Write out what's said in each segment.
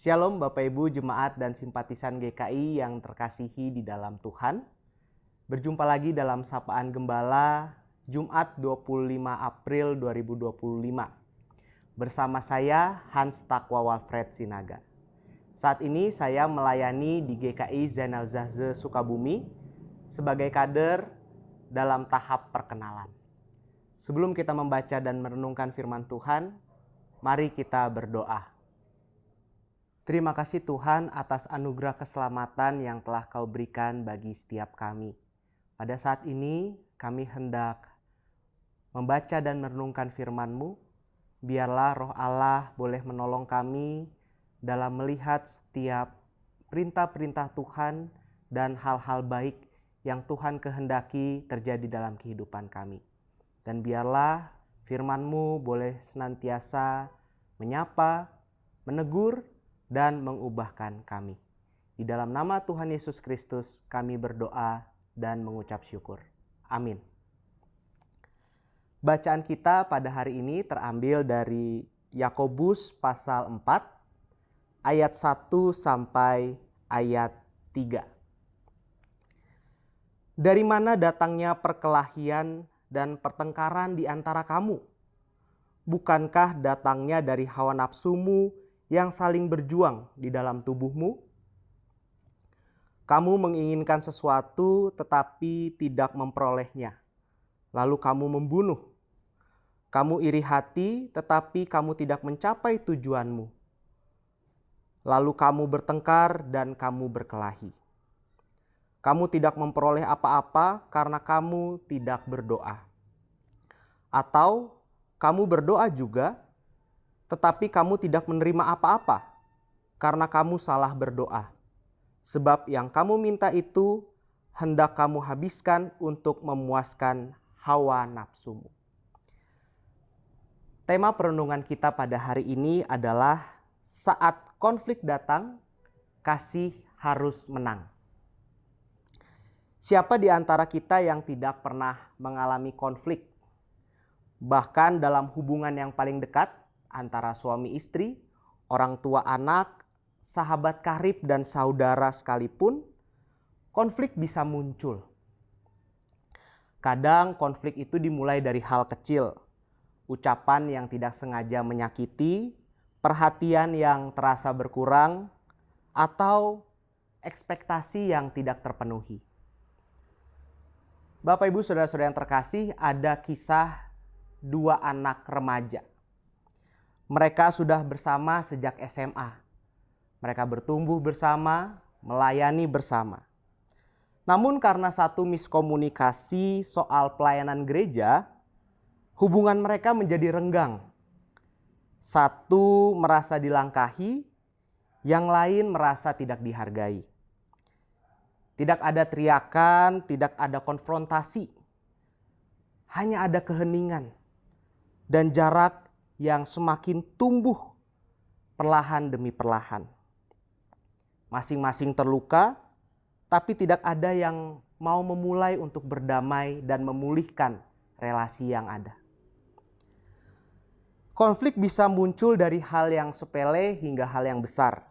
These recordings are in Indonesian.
Shalom Bapak Ibu Jemaat dan simpatisan GKI yang terkasihi di dalam Tuhan. Berjumpa lagi dalam Sapaan Gembala Jumat 25 April 2025. Bersama saya Hans Takwa Walfred Sinaga. Saat ini saya melayani di GKI Zainal Zahze Sukabumi sebagai kader dalam tahap perkenalan. Sebelum kita membaca dan merenungkan firman Tuhan, mari kita berdoa. Terima kasih Tuhan atas anugerah keselamatan yang telah Kau berikan bagi setiap kami. Pada saat ini kami hendak membaca dan merenungkan firman-Mu. Biarlah Roh Allah boleh menolong kami dalam melihat setiap perintah-perintah Tuhan dan hal-hal baik yang Tuhan kehendaki terjadi dalam kehidupan kami. Dan biarlah firman-Mu boleh senantiasa menyapa, menegur, dan mengubahkan kami. Di dalam nama Tuhan Yesus Kristus kami berdoa dan mengucap syukur. Amin. Bacaan kita pada hari ini terambil dari Yakobus pasal 4 ayat 1 sampai ayat 3. Dari mana datangnya perkelahian dan pertengkaran di antara kamu? Bukankah datangnya dari hawa nafsumu yang saling berjuang di dalam tubuhmu? Kamu menginginkan sesuatu tetapi tidak memperolehnya, lalu kamu membunuh. Kamu iri hati tetapi kamu tidak mencapai tujuanmu, lalu kamu bertengkar dan kamu berkelahi. Kamu tidak memperoleh apa-apa karena kamu tidak berdoa. Atau kamu berdoa juga, tetapi kamu tidak menerima apa-apa karena kamu salah berdoa. Sebab yang kamu minta itu hendak kamu habiskan untuk memuaskan hawa nafsumu. Tema perenungan kita pada hari ini adalah saat konflik datang, kasih harus menang. Siapa di antara kita yang tidak pernah mengalami konflik? Bahkan dalam hubungan yang paling dekat, antara suami istri, orang tua anak, sahabat karib dan saudara sekalipun, konflik bisa muncul. Kadang konflik itu dimulai dari hal kecil, ucapan yang tidak sengaja menyakiti, perhatian yang terasa berkurang, atau ekspektasi yang tidak terpenuhi. Bapak Ibu Saudara-saudara yang terkasih, ada kisah dua anak remaja. Mereka sudah bersama sejak SMA. Mereka bertumbuh bersama, melayani bersama. Namun karena satu miskomunikasi soal pelayanan gereja, hubungan mereka menjadi renggang. Satu merasa dilangkahi, yang lain merasa tidak dihargai. Tidak ada teriakan, tidak ada konfrontasi. Hanya ada keheningan dan jarak yang semakin tumbuh perlahan demi perlahan. Masing-masing terluka, tapi tidak ada yang mau memulai untuk berdamai dan memulihkan relasi yang ada. Konflik bisa muncul dari hal yang sepele hingga hal yang besar.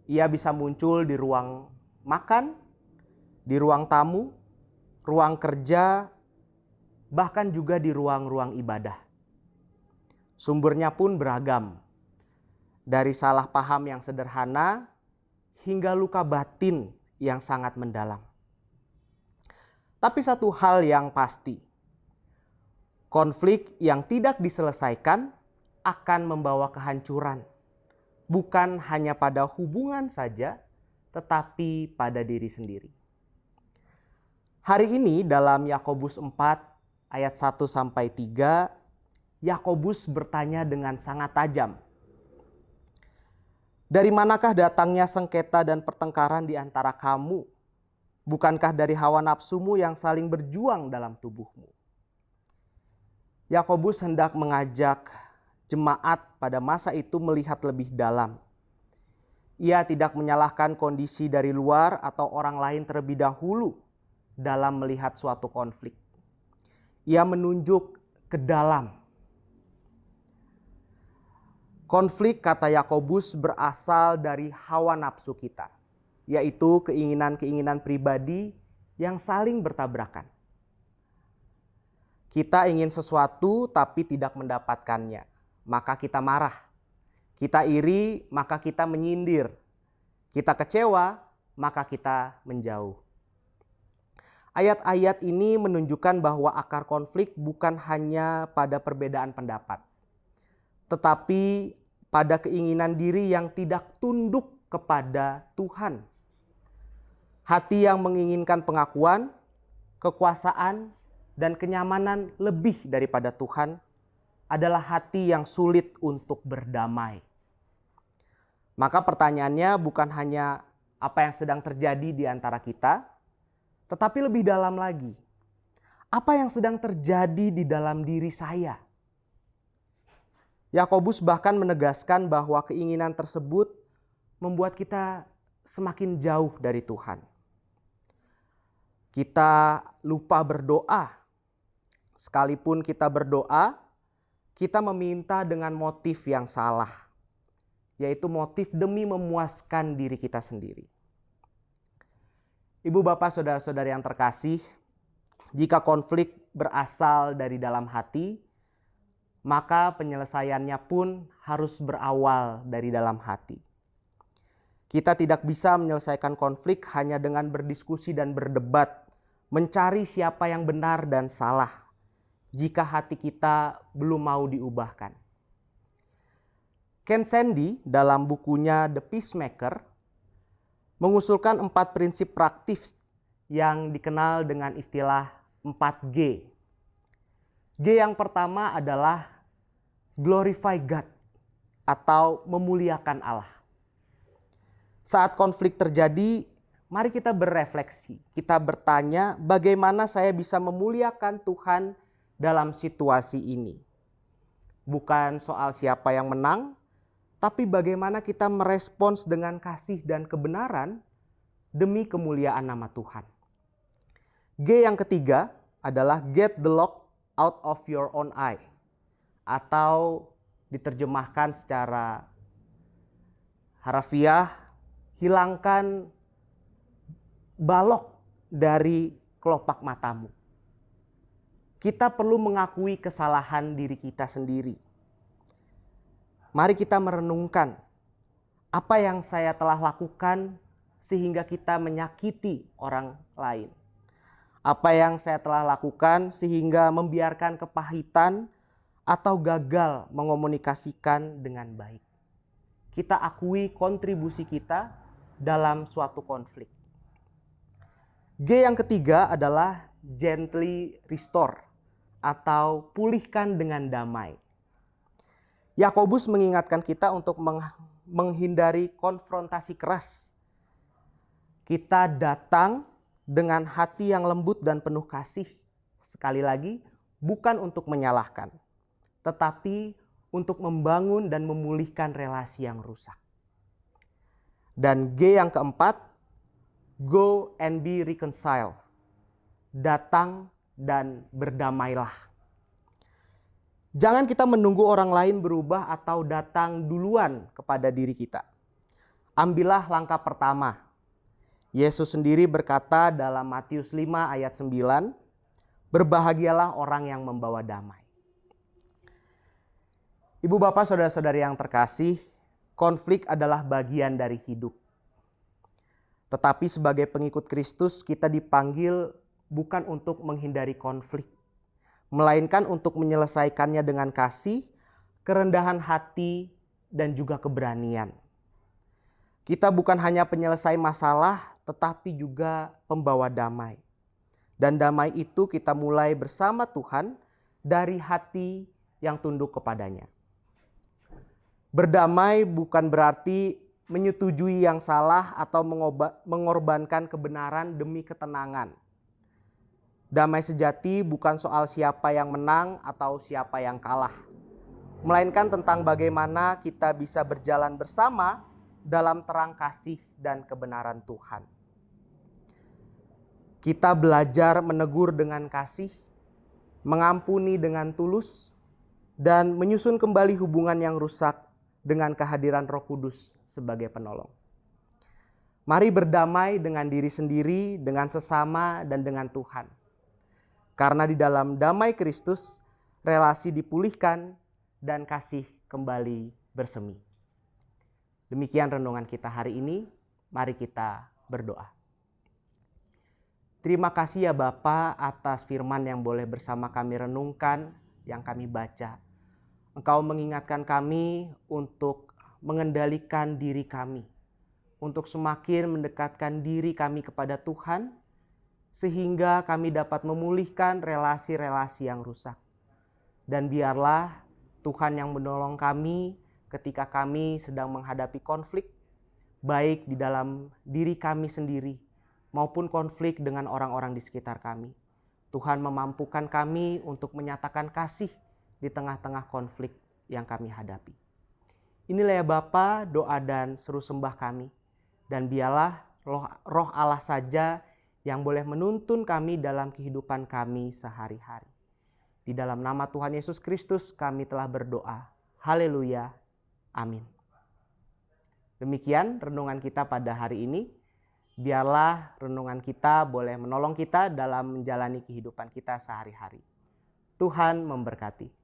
Ia bisa muncul di ruang makan, di ruang tamu, ruang kerja, bahkan juga di ruang-ruang ibadah. Sumbernya pun beragam, dari salah paham yang sederhana hingga luka batin yang sangat mendalam. Tapi satu hal yang pasti, konflik yang tidak diselesaikan akan membawa kehancuran, bukan hanya pada hubungan saja, tetapi pada diri sendiri. Hari ini dalam Yakobus 4 ayat 1 sampai 3, Yakobus bertanya dengan sangat tajam. Dari manakah datangnya sengketa dan pertengkaran di antara kamu? Bukankah dari hawa nafsumu yang saling berjuang dalam tubuhmu? Yakobus hendak mengajak jemaat pada masa itu melihat lebih dalam. Ia tidak menyalahkan kondisi dari luar atau orang lain terlebih dahulu dalam melihat suatu konflik. Ia menunjuk ke dalam. Konflik, kata Yakobus, berasal dari hawa nafsu kita, yaitu keinginan-keinginan pribadi yang saling bertabrakan. Kita ingin sesuatu tapi tidak mendapatkannya, maka kita marah. Kita iri, maka kita menyindir. Kita kecewa, maka kita menjauh. Ayat-ayat ini menunjukkan bahwa akar konflik bukan hanya pada perbedaan pendapat, tetapi pada keinginan diri yang tidak tunduk kepada Tuhan. Hati yang menginginkan pengakuan, kekuasaan, dan kenyamanan lebih daripada Tuhan adalah hati yang sulit untuk berdamai. Maka pertanyaannya bukan hanya apa yang sedang terjadi di antara kita, tetapi lebih dalam lagi. Apa yang sedang terjadi di dalam diri saya? Yakobus bahkan menegaskan bahwa keinginan tersebut membuat kita semakin jauh dari Tuhan. Kita lupa berdoa. Sekalipun kita berdoa, kita meminta dengan motif yang salah, yaitu motif demi memuaskan diri kita sendiri. Ibu, bapak, saudara-saudari yang terkasih, jika konflik berasal dari dalam hati, maka penyelesaiannya pun harus berawal dari dalam hati. Kita tidak bisa menyelesaikan konflik hanya dengan berdiskusi dan berdebat, mencari siapa yang benar dan salah, jika hati kita belum mau diubahkan. Ken Sande dalam bukunya The Peacemaker mengusulkan 4 prinsip praktis yang dikenal dengan istilah 4G. G yang pertama adalah glorify God atau memuliakan Allah. Saat konflik terjadi, mari kita berefleksi. Kita bertanya bagaimana saya bisa memuliakan Tuhan dalam situasi ini. Bukan soal siapa yang menang, tapi bagaimana kita merespons dengan kasih dan kebenaran demi kemuliaan nama Tuhan. G yang ketiga adalah get the log out of your own eye, atau diterjemahkan secara harafiah, hilangkan balok dari kelopak matamu. Kita perlu mengakui kesalahan diri kita sendiri. Mari kita merenungkan apa yang saya telah lakukan sehingga kita menyakiti orang lain. Apa yang saya telah lakukan sehingga membiarkan kepahitan atau gagal mengomunikasikan dengan baik. Kita akui kontribusi kita dalam suatu konflik. G yang ketiga adalah gently restore atau pulihkan dengan damai. Yakobus mengingatkan kita untuk menghindari konfrontasi keras. Kita datang dengan hati yang lembut dan penuh kasih. Sekali lagi, bukan untuk menyalahkan, tetapi untuk membangun dan memulihkan relasi yang rusak. Dan G yang keempat, go and be reconciled. Datang dan berdamailah. Jangan kita menunggu orang lain berubah atau datang duluan kepada diri kita. Ambillah langkah pertama. Yesus sendiri berkata dalam Matius 5 ayat 9, berbahagialah orang yang membawa damai. Ibu, bapak, saudara-saudari yang terkasih, konflik adalah bagian dari hidup. Tetapi sebagai pengikut Kristus, kita dipanggil bukan untuk menghindari konflik, melainkan untuk menyelesaikannya dengan kasih, kerendahan hati, dan juga keberanian. Kita bukan hanya penyelesai masalah, tetapi juga pembawa damai. Dan damai itu kita mulai bersama Tuhan dari hati yang tunduk kepadanya. Berdamai bukan berarti menyetujui yang salah atau mengorbankan kebenaran demi ketenangan. Damai sejati bukan soal siapa yang menang atau siapa yang kalah, melainkan tentang bagaimana kita bisa berjalan bersama dalam terang kasih dan kebenaran Tuhan. Kita belajar menegur dengan kasih, mengampuni dengan tulus, dan menyusun kembali hubungan yang rusak dengan kehadiran Roh Kudus sebagai penolong. Mari berdamai dengan diri sendiri, dengan sesama, dan dengan Tuhan. Karena di dalam damai Kristus, relasi dipulihkan dan kasih kembali bersemi. Demikian renungan kita hari ini. Mari kita berdoa. Terima kasih ya Bapa atas firman yang boleh bersama kami renungkan, yang kami baca. Engkau mengingatkan kami untuk mengendalikan diri kami, untuk semakin mendekatkan diri kami kepada Tuhan, sehingga kami dapat memulihkan relasi-relasi yang rusak. Dan biarlah Tuhan yang menolong kami ketika kami sedang menghadapi konflik, baik di dalam diri kami sendiri maupun konflik dengan orang-orang di sekitar kami. Tuhan memampukan kami untuk menyatakan kasih di tengah-tengah konflik yang kami hadapi. Inilah ya Bapa, doa dan seru sembah kami. Dan biarlah roh Allah saja yang boleh menuntun kami dalam kehidupan kami sehari-hari. Di dalam nama Tuhan Yesus Kristus kami telah berdoa. Haleluya. Amin. Demikian renungan kita pada hari ini. Biarlah renungan kita boleh menolong kita dalam menjalani kehidupan kita sehari-hari. Tuhan memberkati.